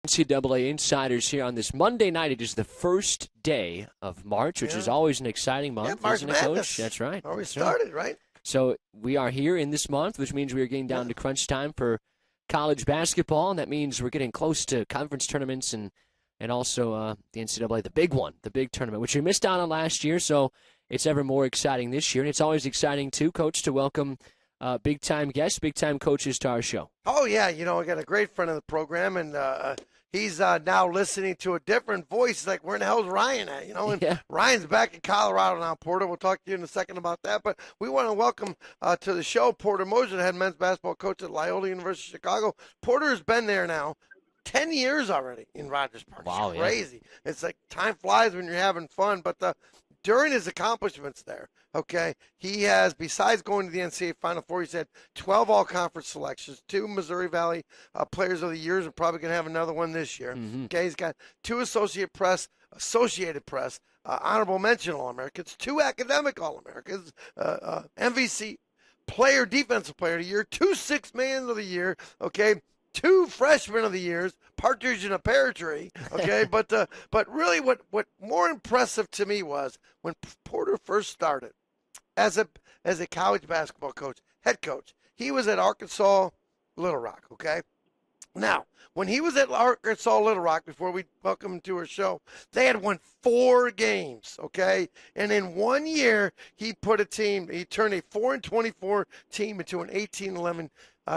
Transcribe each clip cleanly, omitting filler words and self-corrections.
NCAA Insiders here on this Monday night. It is the first day of March, which is always an exciting month, March isn't it, Madness. Coach? That's right. Already started, right? So we are here in this month, which means we are getting down to crunch time for college basketball, and that means we're getting close to conference tournaments and also the NCAA, the big one, the big tournament, which we missed out on last year, so it's ever more exciting this year. And it's always exciting, too, Coach, to welcome big-time guests, big-time coaches to our show. Oh, yeah. You know, I got a great friend of the program, and he's now listening to a different voice. Like, where in the hell's Ryan at? You know, and Ryan's back in Colorado now, Porter. We'll talk to you in a second about that. But we want to welcome to the show Porter Moser, the head men's basketball coach at Loyola University of Chicago. Porter has been there now 10 years already in Rogers Park. Wow, it's crazy. Yeah. It's like time flies when you're having fun. But during his accomplishments there, okay, he has, besides going to the NCAA Final Four, he's had 12 all-conference selections, 2 Missouri Valley Players of the Years, and probably going to have another one this year. Mm-hmm. Okay, he's got 2 Associated Press, honorable mention All-Americans, 2 academic All-Americans, MVC player, defensive player of the year, 2 Sixth Man of the Year, okay, 2 Freshman of the Years, partridge in a pear tree, okay? but really what more impressive to me was when Porter first started as a college basketball coach, head coach, he was at Arkansas Little Rock, okay? Now, when he was at Arkansas Little Rock, before we welcome him to our show, they had won 4 games, okay? And in 1 year, he turned a 4-24 team into an 18-11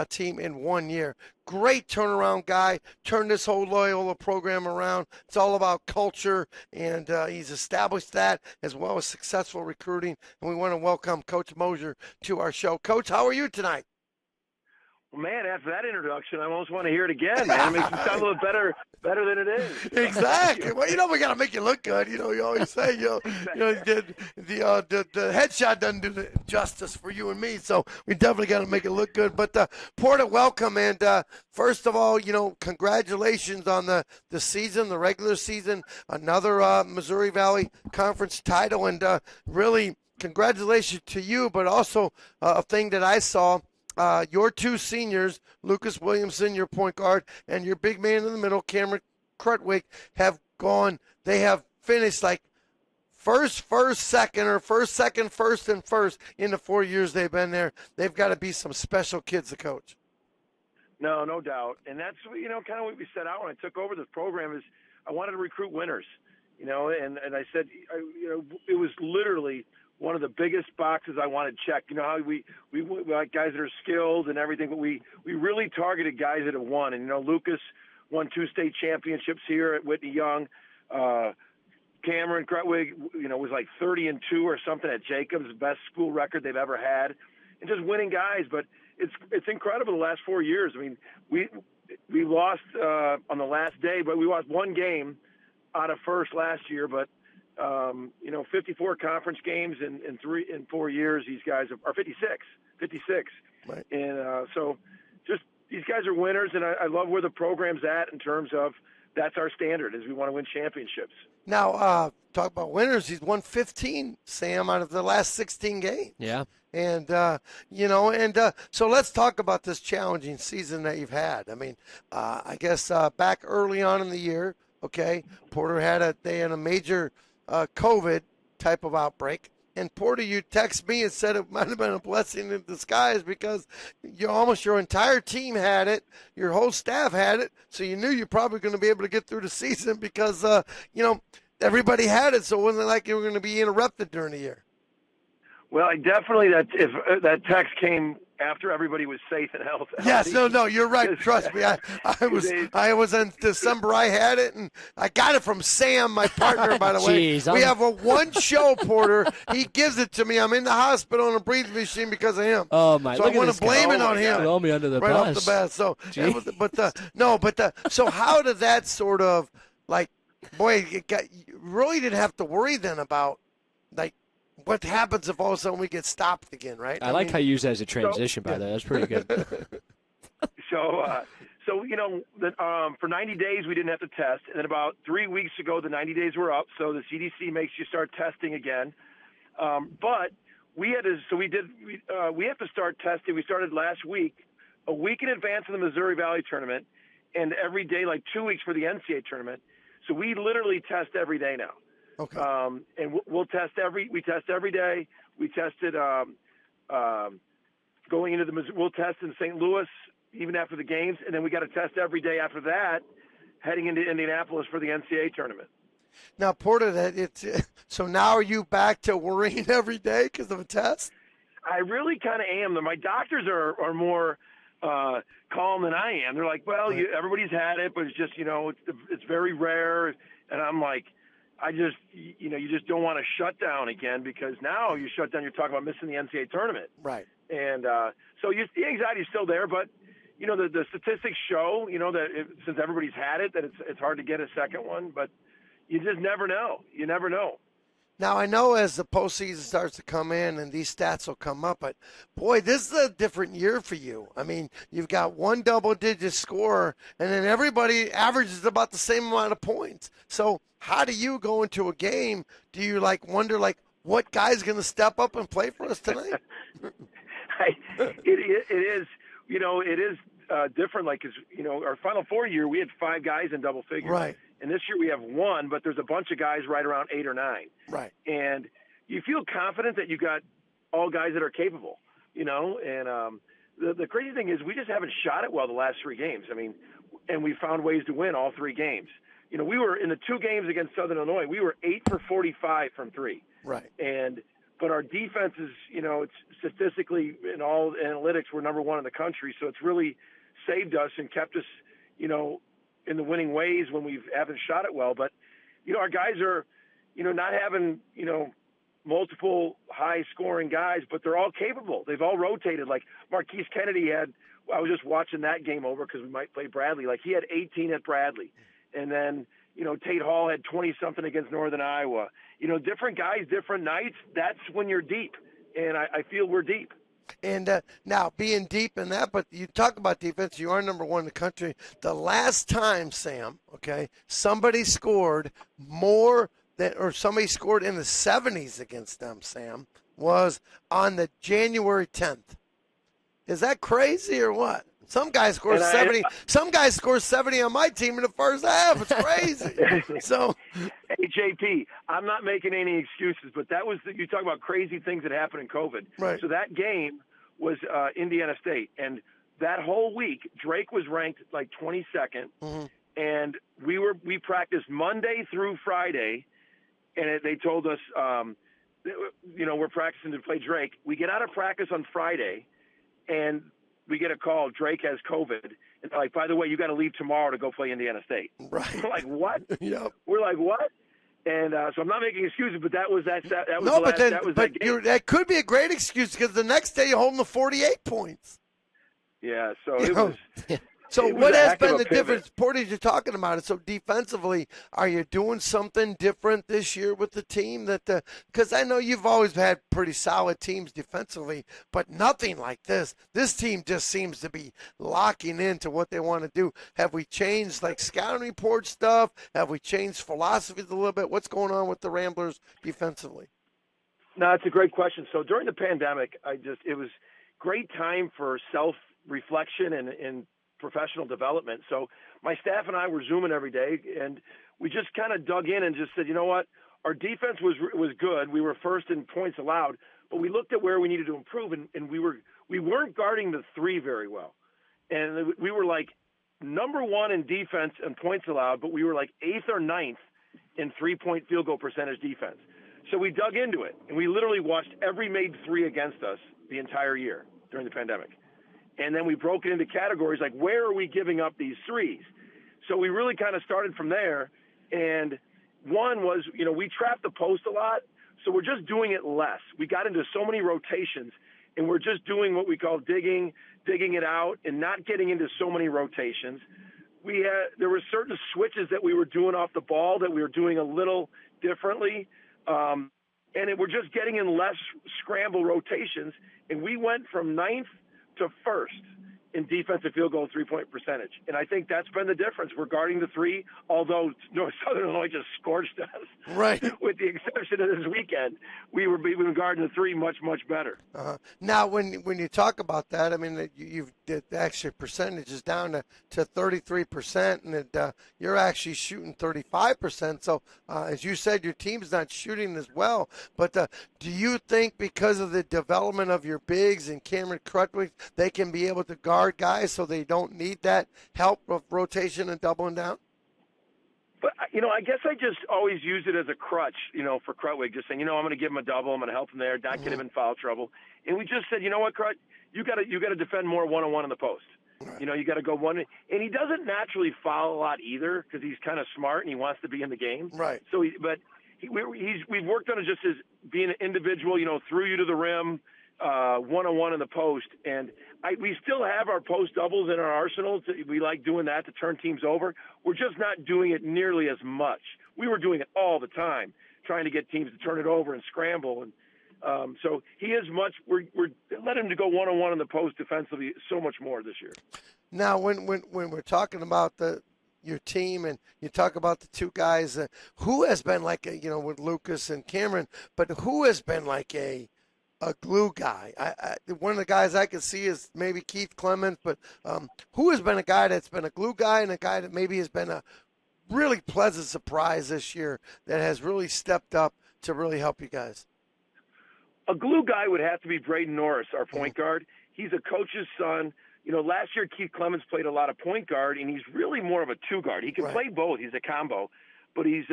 team in 1 year. Great turnaround guy, turned this whole Loyola program around. It's all about culture, and he's established that as well as successful recruiting. And we want to welcome Coach Moser to our show. Coach, how are you tonight? Well, man, after that introduction, I almost want to hear it again, man. It makes it sound a little better than it is. Exactly. Well, we got to make you look good. You always say, the headshot doesn't do the justice for you and me, so we definitely got to make it look good. But, Porter, welcome. And first of all, congratulations on the season, the regular season, another Missouri Valley Conference title. And really, congratulations to you, but also a thing that I saw. Your 2 seniors, Lucas Williamson, your point guard, and your big man in the middle, Cameron Krutwig, they have finished like first, second, or first, second, first, and first in the 4 years they've been there. They've got to be some special kids to coach. No doubt. And that's, kind of what we set out when I took over this program is I wanted to recruit winners, and I said, it was literally one of the biggest boxes I wanted checked. You know how we like guys that are skilled and everything, but we really targeted guys that have won. And, Lucas won 2 state championships here at Whitney Young. Cameron Krutwig, was like 30-2 or something at Jacobs, best school record they've ever had. And just winning guys. But it's incredible the last 4 years. I mean, we lost on the last day, but we lost 1 game out of first last year, but 54 conference games in 4 years. These guys are 56. Right. And so just these guys are winners, and I love where the program's at in terms of that's our standard is we want to win championships. Now, talk about winners. He's won 15, Sam, out of the last 16 games. Yeah. And, so let's talk about this challenging season that you've had. I mean, I guess back early on in the year, okay, Porter had a major COVID type of outbreak. And Porter, you text me and said it might have been a blessing in disguise because your entire team had it, your whole staff had it, so you knew you're probably going to be able to get through the season because everybody had it, so it wasn't like you were going to be interrupted during the year. Well, if that text came after everybody was safe and healthy. Yes, no, you're right. Trust me. I was in December. I had it, and I got it from Sam, my partner, by the way. We have one show, Porter. He gives it to me. I'm in the hospital on a breathing machine because of him. Oh, my. So I want to blame it on him. Throw me under the right bus. Off the bat. So, so how did that sort of, you really didn't have to worry then about, what happens if all of a sudden we get stopped again, right? I like how you use that as a transition, by the way. That's pretty good. For 90 days we didn't have to test, and then about 3 weeks ago the 90 days were up, so the CDC makes you start testing again. But we have to start testing. We started last week, a week in advance of the Missouri Valley tournament, and every day, like 2 weeks for the NCAA tournament. So we literally test every day now. Okay. And we test every day. We tested going into we'll test in St. Louis even after the games, and then we got to test every day after that, heading into Indianapolis for the NCAA tournament. Now, Porter, so now are you back to worrying every day because of a test? I really kind of am. My doctors are more calm than I am. They're like, well, right. Everybody's had it, but it's just, it's very rare. And I'm like, you just don't want to shut down again, because now you shut down, you're talking about missing the NCAA tournament. Right. And so the anxiety is still there, but, the statistics show, that since everybody's had it, that it's hard to get a second one, but you just never know. You never know. Now, I know as the postseason starts to come in and these stats will come up, but, boy, this is a different year for you. I mean, you've got one double-digit scorer, and then everybody averages about the same amount of points. So how do you go into a game? Do you, wonder, what guy's going to step up and play for us tonight? It is, it is different. Because, our Final Four year, we had 5 guys in double figures. Right. And this year we have 1, but there's a bunch of guys right around 8 or 9. Right. And you feel confident that you got all guys that are capable, And the crazy thing is we just haven't shot it well the last 3 games. I mean, and we found ways to win all 3 games. We were in the 2 games against Southern Illinois, we were 8 for 45 from 3. Right. But our defense is, it's statistically in all analytics, we're number 1 in the country. So it's really saved us and kept us, in the winning ways when we haven't shot it well. But, our guys are, not having, multiple high-scoring guys, but they're all capable. They've all rotated. Like Marquise Kennedy I was just watching that game over because we might play Bradley. He had 18 at Bradley. And then, Tate Hall had 20-something against Northern Iowa. Different guys, different nights. That's when you're deep. And I feel we're deep. And now, being deep in that, but you talk about defense, you are number 1 in the country. The last time, Sam, somebody scored more than, or somebody scored in the 70s against them, Sam, was on the January 10th. Is that crazy or what? Some guys score 70. Some guys score 70 on my team in the first half. It's crazy. So, hey, JP, I'm not making any excuses, but that was you talk about crazy things that happened in COVID. Right. So that game was Indiana State, and that whole week Drake was ranked 22nd, mm-hmm. and we practiced Monday through Friday, and they told us, we're practicing to play Drake. We get out of practice on Friday, and we get a call, Drake has COVID. And they're like, by the way, you got to leave tomorrow to go play Indiana State. Right. We're like, what? Yep. We're like, what? And so I'm not making excuses, but that was that was no, the last, that was that game. That could be a great excuse because the next day you're holding the 48 points. Yeah, so it was. So it was what a has heck of been a the pivot. difference, Portage, you're talking about it? So defensively, are you doing something different this year with the team? Because I know you've always had pretty solid teams defensively, but nothing like this. This team just seems to be locking into what they want to do. Have we changed scouting report stuff? Have we changed philosophies a little bit? What's going on with the Ramblers defensively? No, it's a great question. So during the pandemic, it was great time for self-reflection and professional development. So my staff and I were Zooming every day, and we just kind of dug in and just said, you know what, our defense was good. We were first in points allowed, but we looked at where we needed to improve, and we weren't guarding the 3 very well. And we were number 1 in defense and points allowed, but we were 8th or 9th in 3-point field goal percentage defense. So we dug into it, and we literally watched every made 3 against us the entire year during the pandemic. And then we broke it into categories where are we giving up these 3s? So we really kind of started from there. And one was, we trapped the post a lot, so we're just doing it less. We got into so many rotations, and we're just doing what we call digging it out and not getting into so many rotations. There were certain switches that we were doing off the ball that we were doing a little differently. We're just getting in less scramble rotations. And we went from 9th to 1st in defensive field goal three-point percentage. And I think that's been the difference. We're guarding the three, although Southern Illinois just scorched us. Right. With the exception of this weekend, we've been guarding the three much, much better. Now, when you talk about that, I mean, you've the actual percentage is down to 33%, and you're actually shooting 35%. So, as you said, your team's not shooting as well. But do you think because of the development of your bigs and Cameron Crutwig, they can be able to guard guys so they don't need that help of rotation and doubling down? But, I guess I just always use it as a crutch, for Crutwig, just saying, I'm going to give him a double. I'm going to help him there, not get him in foul trouble. And we just said, you know what, Crutch, you got to defend more one-on-one in the post. Right. You got to go one. And he doesn't naturally foul a lot either because he's kind of smart and he wants to be in the game. Right. So, we've worked on it just as being an individual, threw you to the rim, one-on-one in the post. And we still have our post doubles in our arsenal. We like doing that to turn teams over. We're just not doing it nearly as much. We were doing it all the time, trying to get teams to turn it over and scramble. And so he is much. We're let him to go one-on-one in the post defensively so much more this year. Now, when we're talking about your team and you talk about the two guys, who has been like with Lucas and Cameron, but who has been like a glue guy? One of the guys I can see is maybe Keith Clemens, but who has been a guy that's been a glue guy and a guy that maybe has been a really pleasant surprise this year that has really stepped up to really help you guys? A glue guy would have to be Braden Norris, our point guard. He's a coach's son. Last year Keith Clemens played a lot of point guard, and he's really more of a two guard. He can play both. He's a combo, but he's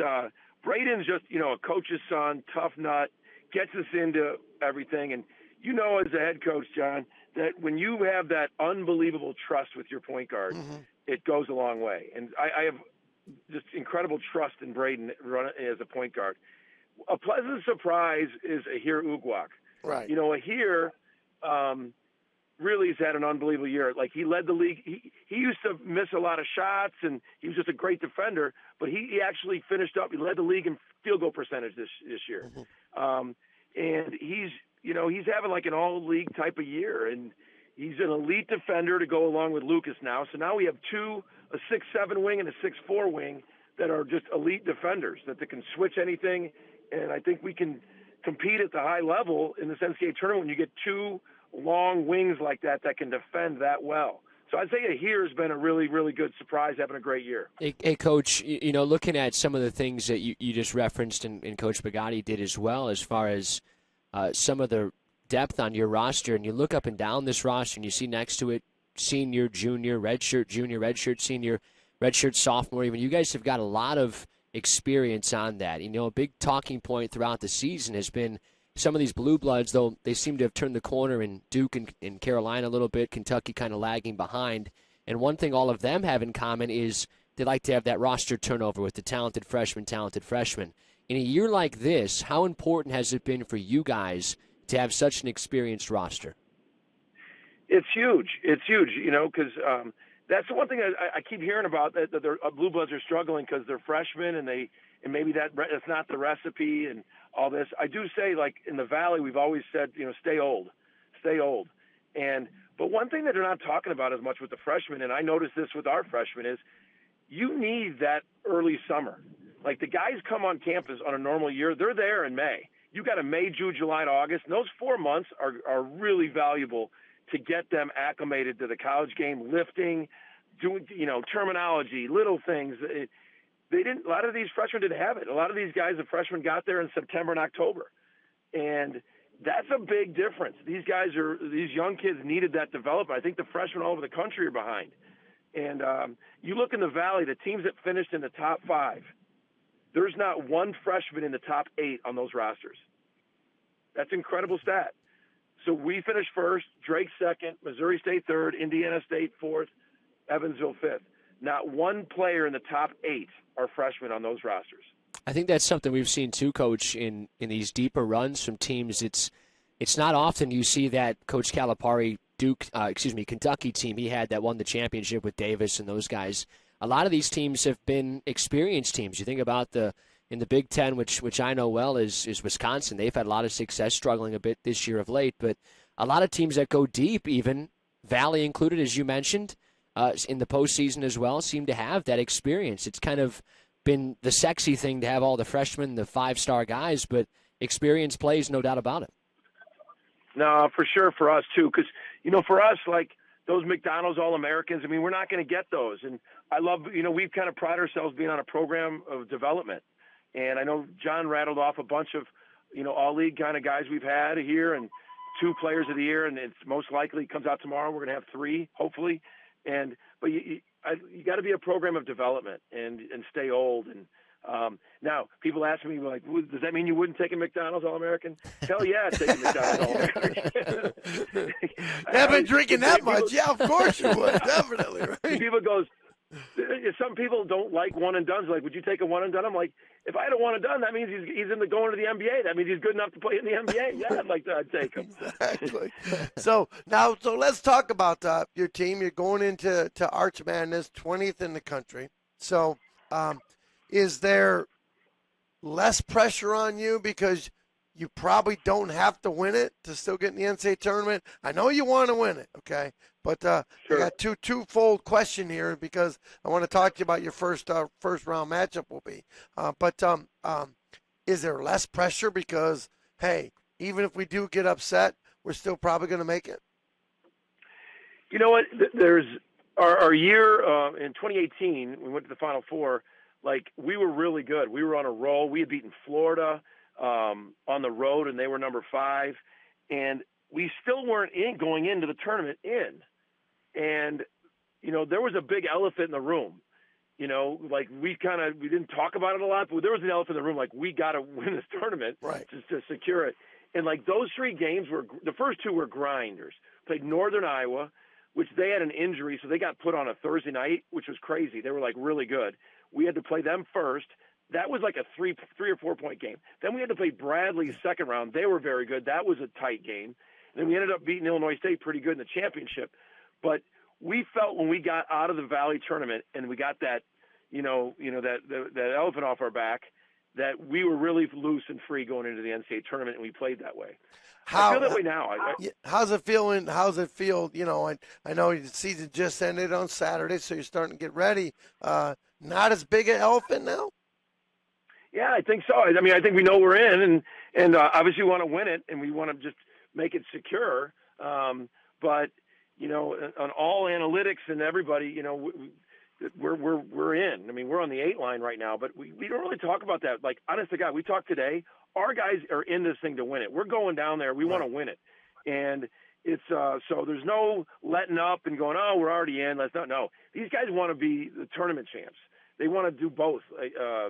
Braden's just a coach's son, tough nut, gets us into everything. And as a head coach, John, that when you have that unbelievable trust with your point guard, it goes a long way. And I have just incredible trust in Braden as a point guard. A pleasant surprise is Ahir Ugwak. Right. Ahir really has had an unbelievable year. Like, he led the league. He used to miss a lot of shots, and he was just a great defender. But he actually finished up. He led the league in field goal percentage this year. And he's having like an all-league type of year. And he's an elite defender to go along with Lucas now. So now we have a 6'7" wing and a 6'4" wing that are just elite defenders, that they can switch anything. And I think we can compete at the high level in this NCAA tournament when you get two long wings like that can defend that well. So I'd say Ahir has been a really, really good surprise, having a great year. Hey Coach, looking at some of the things that you just referenced and Coach Bugatti did as well, as far as some of the depth on your roster, and you look up and down this roster and you see next to it senior, junior, redshirt, senior, redshirt, sophomore even. You guys have got a lot of experience on that. A big talking point throughout the season has been some of these blue bloods, though they seem to have turned the corner in Duke and Carolina a little bit, Kentucky kind of lagging behind. And one thing all of them have in common is they like to have that roster turnover with the talented freshmen. In a year like this, how important has it been for you guys to have such an experienced roster? It's huge. Because that's the one thing I keep hearing about, that the blue bloods are struggling because they're freshmen and maybe that's not the recipe and all this. I do say, like, in the Valley, we've always said, stay old. But one thing that they're not talking about as much with the freshmen, and I noticed this with our freshmen, is you need that early summer. Like, the guys come on campus on a normal year, they're there in May. You got a May, June, July, and August, and those 4 months are really valuable to get them acclimated to the college game, lifting, doing, terminology, little things. A lot of these freshmen didn't have it. A lot of these guys, the freshmen, got there in September and October. And that's a big difference. These young kids needed that development. I think the freshmen all over the country are behind. And you look in the Valley, the teams that finished in the top 5, there's not one freshman in the top 8 on those rosters. That's an incredible stat. So we finished first, Drake second, Missouri State third, Indiana State fourth, Evansville fifth. Not one player in the top 8 are freshmen on those rosters. I think that's something we've seen too, Coach, in these deeper runs from teams. It's not often you see that Coach Calipari Kentucky team he had that won the championship with Davis and those guys. A lot of these teams have been experienced teams. You think about in the Big Ten, which I know well, is Wisconsin. They've had a lot of success, struggling a bit this year of late. But a lot of teams that go deep even Valley included, as you mentioned, in the postseason as well, seem to have that experience. It's kind of been the sexy thing to have all the freshmen, the five-star guys, but experience plays, no doubt about it. No, for sure for us too, because for us, like those McDonald's All-Americans, I mean, we're not going to get those. And I love, we've kind of pride ourselves being on a program of development. And I know John rattled off a bunch of, all-league kind of guys we've had here, and 2 players of the year, and it's most likely comes out tomorrow. We're going to have 3, hopefully. But you got to be a program of development and stay old. And now people ask me, like, does that mean you wouldn't take a McDonald's All-American? Hell yeah, I'd take a McDonald's All-American. I've been drinking that much. Yeah, of course you would. Definitely. Right? People goes, some people don't like one and dones. Like, would you take a one and done? I'm like, if I had a one and done, that means he's going to the NBA. That means he's good enough to play in the NBA. Yeah, I'd take him. Exactly. So let's talk about your team. You're going into Arch Madness, 20th in the country. So, is there less pressure on you because you probably don't have to win it to still get in the NCAA tournament? I know you want to win it, okay? But I got twofold question here because I want to talk to you about your first round matchup will be. But is there less pressure because, hey, even if we do get upset, we're still probably going to make it? You know what? There's our year in 2018. We went to the Final Four. Like, we were really good. We were on a roll. We had beaten Florida on the road, and they were number 5. And we still weren't going into the tournament in. And, there was a big elephant in the room. Like, we didn't talk about it a lot, but there was an elephant in the room. Like, we got to win this tournament to secure it. And, like, those 3 games the first 2 were grinders. Played Northern Iowa, which they had an injury, so they got put on a Thursday night, which was crazy. They were, like, really good. We had to play them first. That was like a 3 or 4 point game. Then we had to play Bradley's second round. They were very good. That was a tight game. And then we ended up beating Illinois State pretty good in the championship. But we felt when we got out of the Valley tournament and we got that, that elephant off our back, that we were really loose and free going into the NCAA tournament, and we played that way. I feel that way now. How's it feeling? How's it feel? I know the season just ended on Saturday, so you're starting to get ready. Not as big an elephant now? Yeah, I think so. I mean, I think we know we're in, and obviously we want to win it, and we want to just make it secure. But on all analytics and everybody, we're in. I mean, we're on the 8 line right now, but we don't really talk about that. Like, honest to God, we talked today. Our guys are in this thing to win it. We're going down there. We want to win it, and it's so there's no letting up and going, oh, we're already in. Let's not. No, these guys want to be the tournament champs. They want to do both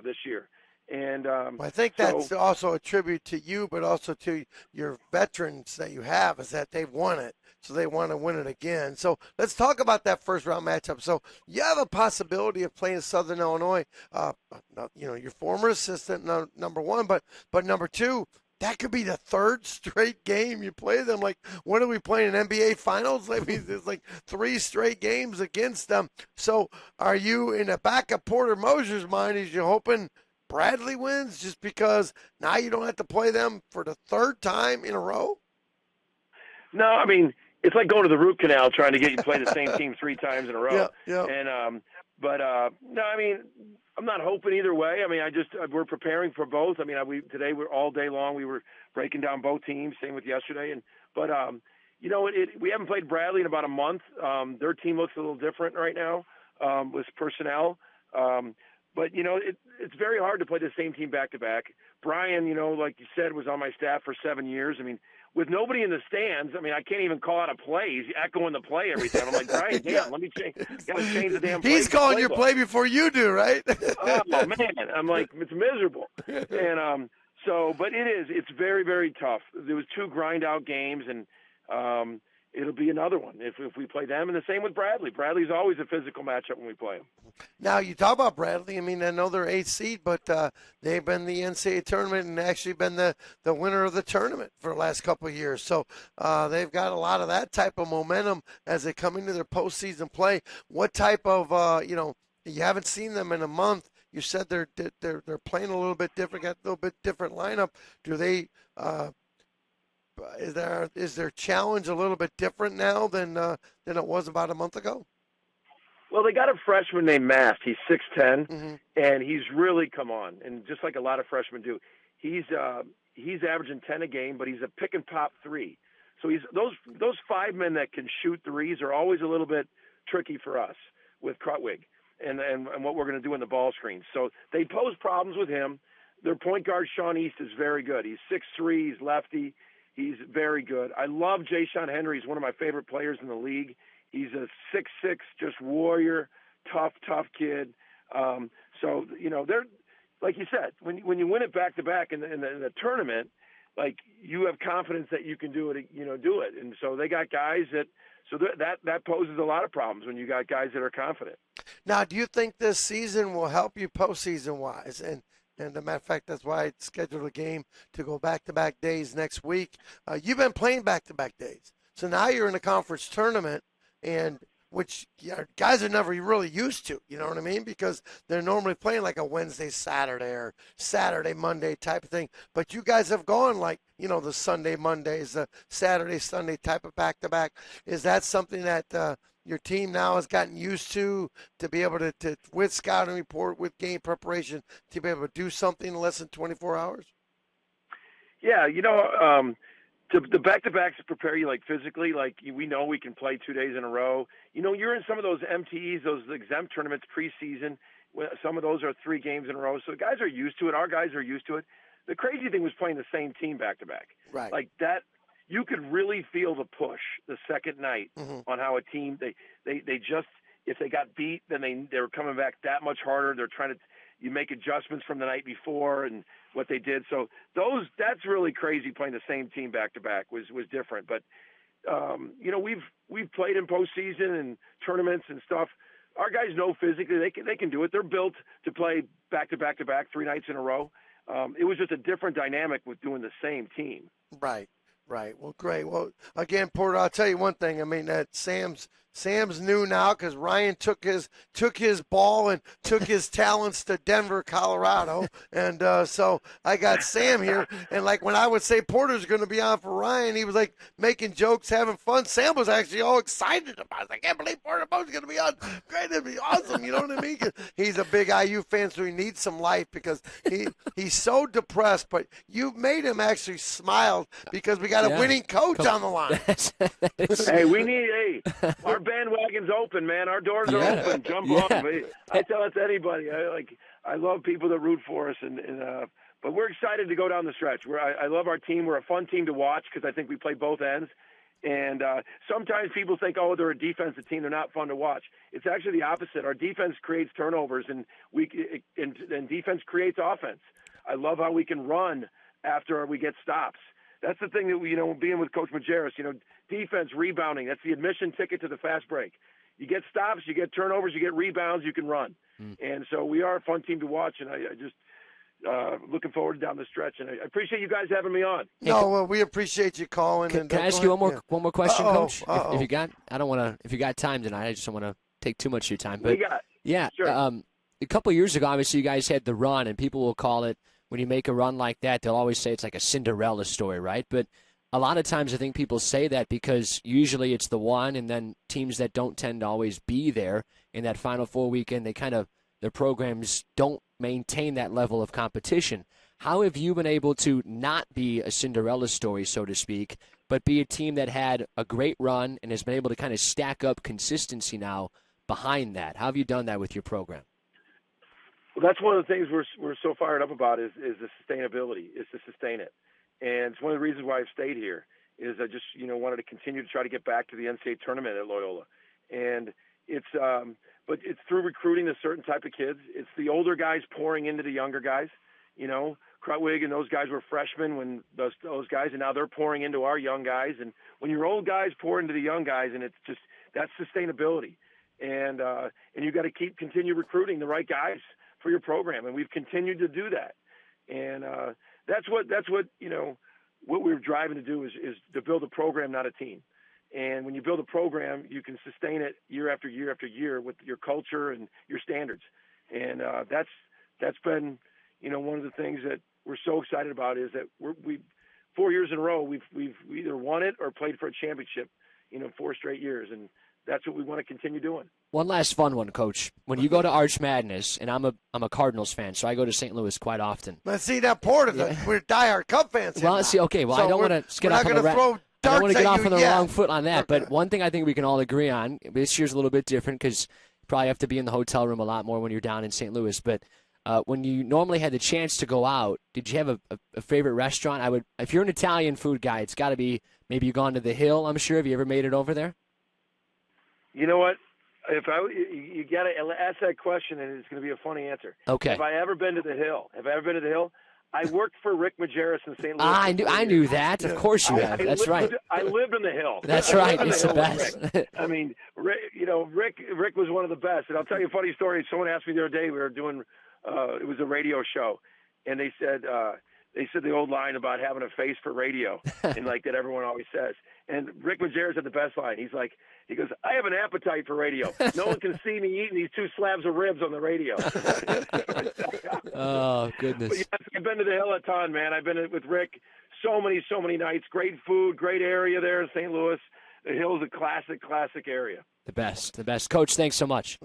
this year. And I think that's also a tribute to you, but also to your veterans that you have, is that they've won it, so they want to win it again. So let's talk about that first round matchup. So you have a possibility of playing Southern Illinois. Your former assistant, number 1, but number 2. That could be the 3rd straight game you play them. Like, when are we playing an NBA Finals? Like, it's like 3 straight games against them. So are you, in the back of Porter Moser's mind, is you hoping Bradley wins just because now you don't have to play them for the 3rd time in a row? No, I mean, it's like going to the root canal trying to get you to play the same team 3 times in a row. Yeah. And no, I mean, I'm not hoping either way. I mean, we're preparing for both. I mean, today we're all day long. We were breaking down both teams. Same with yesterday. But we haven't played Bradley in about a month. Their team looks a little different right now with personnel. But it's very hard to play the same team back to back. Brian, like you said, was on my staff for 7 years. I mean, with nobody in the stands, I mean, I can't even call out a play. He's echoing the play every time. I'm like, Brian, let me change. Got to change the damn play. He's calling your play before you do, right? Oh, man. I'm like, it's miserable. And but it's very, very tough. There was 2 grind-out games, and it'll be another one if we play them. And the same with Bradley. Bradley's always a physical matchup when we play him. Now, you talk about Bradley. I mean, I know they're 8th seed, but they've been the NCAA tournament and actually been the winner of the tournament for the last couple of years. So they've got a lot of that type of momentum as they come into their postseason play. What type of, you haven't seen them in a month. You said they're playing a little bit different, got a little bit different lineup. Do they is their challenge a little bit different now than it was about a month ago? Well, they got a freshman named Mast. He's 6'10", Mm-hmm. and he's really come on. And just like a lot of freshmen do, he's averaging 10 a game, but he's a pick and pop three. So he's those 5 men that can shoot threes are always a little bit tricky for us with Krutwig and what we're going to do in the ball screens. So they pose problems with him. Their point guard, Sean East, is very good. He's 6'3", he's lefty. He's very good. I love Jay-Sean Henry. He's one of my favorite players in the league. He's a 6'6", just warrior, tough kid. So, they're, like you said, when you win it back-to-back in the tournament, like, you have confidence that you can do it. And so they got guys that poses a lot of problems when you got guys that are confident. Now, do you think this season will help you postseason-wise? And as a matter of fact, that's why I scheduled a game to go back-to-back days next week. You've been playing back-to-back days. So now you're in a conference tournament, and which guys are never really used to, you know what I mean? Because they're normally playing like a Wednesday, Saturday, or Saturday, Monday type of thing. But you guys have gone like, the Sunday, Mondays, the Saturday, Sunday type of back-to-back. Is that something that your team now has gotten used to be able to, with scouting report, with game preparation, to be able to do something in less than 24 hours? Yeah, the back-to-backs prepare you, like, physically. Like, we know we can play 2 days in a row. You're in some of those MTEs, those exempt tournaments preseason. Some of those are 3 games in a row. So guys are used to it. Our guys are used to it. The crazy thing was playing the same team back-to-back. Right. Like that, you could really feel the push the second night on how a team, they just, if they got beat, then they were coming back that much harder. They're trying to, you make adjustments from the night before and what they did. So that's really crazy. Playing the same team back to back was different. But we've played in postseason and tournaments and stuff. Our guys know physically they can do it. They're built to play back to back 3 nights in a row. It was just a different dynamic with doing the same team. Right. Well, great. Well, again, Porter, I'll tell you one thing. I mean, that Sam's new now because Ryan took his ball and took his talents to Denver, Colorado, and so I got Sam here. And like when I would say Porter's going to be on for Ryan, he was like making jokes, having fun. Sam was actually all excited about it. I can't believe Porter Bo's going to be on. Great, it'd be awesome. You know what I mean? 'Cause he's a big IU fan, so he needs some life because he's so depressed. But you made him actually smile because we got a winning coach on the line. Hey, our bandwagon's open, man. Our doors are open. Jump on. I tell it to anybody. I love people that root for us, but we're excited to go down the stretch. I love our team. We're a fun team to watch because I think we play both ends. And sometimes people think, oh, they're a defensive team. They're not fun to watch. It's actually the opposite. Our defense creates turnovers, and defense creates offense. I love how we can run after we get stops. That's the thing that being with Coach Majerus, defense, rebounding, that's the admission ticket to the fast break. You get stops, you get turnovers, you get rebounds, you can run. And so we are a fun team to watch, and I just looking forward to down the stretch. And I appreciate you guys having me on. No, well, we appreciate you calling. Can I ask you one more question, Coach? Uh-oh. If you got, I don't want to. If you got time tonight, I just don't want to take too much of your time. But sure. A couple of years ago, obviously, you guys had the run, and people will call it. When you make a run like that, they'll always say it's like a Cinderella story, right? But a lot of times I think people say that because usually it's the one, and then teams that don't tend to always be there in that Final Four weekend, their programs don't maintain that level of competition. How have you been able to not be a Cinderella story, so to speak, but be a team that had a great run and has been able to kind of stack up consistency now behind that? How have you done that with your program? Well, that's one of the things we're so fired up about is the sustainability, is to sustain it. And it's one of the reasons why I've stayed here is I just, wanted to continue to try to get back to the NCAA tournament at Loyola. And but it's through recruiting a certain type of kids. It's the older guys pouring into the younger guys. Krutwig and those guys were freshmen when those guys, and now they're pouring into our young guys. And when your old guys pour into the young guys, and it's just, that's sustainability. And you got to continue recruiting the right guys for your program, and we've continued to do that. And that's what what we're driving to do is to build a program, not a team. And when you build a program, you can sustain it year after year after year with your culture and your standards. And that's been one of the things that we're so excited about is that 4 years in a row, we've either won it or played for a championship, 4 straight years, and that's what we want to continue doing. One last fun one, Coach. When you go to Arch Madness, and I'm a Cardinals fan, so I go to St. Louis quite often. Let's see that Porter. We're diehard Cub fans. Well, see, okay. Well, so I don't want to get off on the wrong foot on that. Okay. But one thing I think we can all agree on, this year's a little bit different because you probably have to be in the hotel room a lot more when you're down in St. Louis. But when you normally had the chance to go out, did you have a favorite restaurant? If you're an Italian food guy, it's got to be maybe you've gone to the Hill. I'm sure. Have you ever made it over there? You know what? You got to ask that question, and it's going to be a funny answer. Okay. Have I ever been to the Hill? I worked for Rick Majerus in St. Louis. I knew that. Of course you have. That's right. I lived in the Hill. That's right. It's the best. I mean, Rick was one of the best. And I'll tell you a funny story. Someone asked me the other day. We were doing it was a radio show, and they said the old line about having a face for radio, and like that everyone always says. And Rick Majerus had the best line. He goes, I have an appetite for radio. No one can see me eating these 2 slabs of ribs on the radio. Oh, goodness. But yes, I've been to the Hill a ton, man. I've been with Rick so many nights. Great food, great area there in St. Louis. The Hill's a classic area. The best. Coach, thanks so much.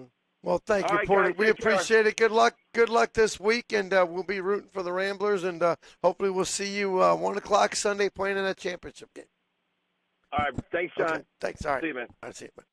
Well, thank you, right, Porter. guys, we appreciate it. Good luck this week, and we'll be rooting for the Ramblers, and hopefully we'll see you 1 o'clock Sunday playing in a championship game. All right. Thanks, John. Okay, thanks. All right. See you, man. All right, see you, man.